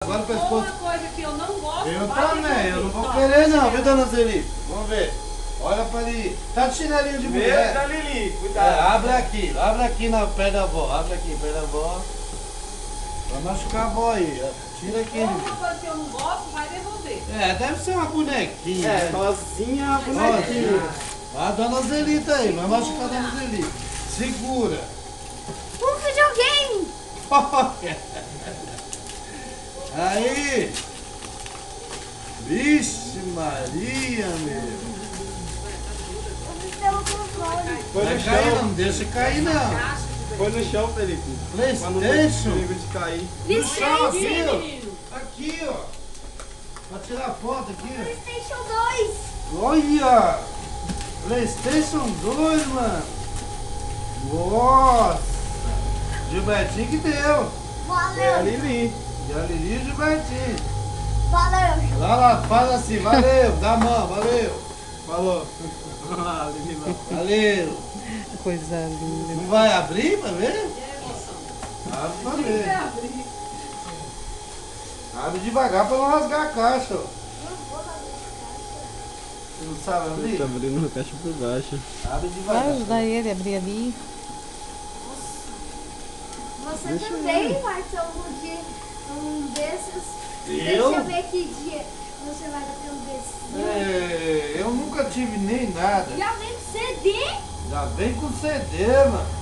Agora o pescoço. Uma coisa que eu não gosto. Eu também, eu não vou querer não, viu, dona Zeli? Vamos ver. Olha pra ali. Tá de chinelinho de mulher. Da Lili, cuidado. Abre aqui no pé da avó. Abre aqui, pé da avó. Vai machucar a avó aí. Tira aqui. Uma coisa que eu não gosto, vai devolver. Deve ser uma bonequinha. É, né? rosinha, bonequinha. A dona Zelita aí, vai machucar a dona Zelita. Segura. Um videogame! Aí. Vixe Maria, meu. Pelo controle. Foi Vai no cair chão. não, deixa cair não. Foi no chão, Felipe. Pra não ter PlayStation. perigo de cair. No chão aqui, menino. ó. Aqui, ó. Pra tirar foto aqui, PlayStation 2. ó. Olha! PlayStation 2, mano. Nossa! Gilbertinho que deu. É a Valeu. Lili. E a Lili e o Gilbertinho. Valeu. Lá, faz assim, valeu, dá a mão, valeu. Falou. Ah, Lili não. Valeu. Coisa linda. Não vai abrir pra ver? É emoção. Abre pra Tem que ver. abrir. Abre devagar pra não rasgar a caixa, ó. Não vou fazer Você não sabe Tá abrir? abrindo a caixa por baixo. Abre Vai devagar. ajudar ele a abrir ali. Você Deixa também vai ter um desses. Deixa Eu? eu ver que dia você vai ter um desses. Eu nunca tive nem nada. Já vem com CD? Já vem com CD, mano.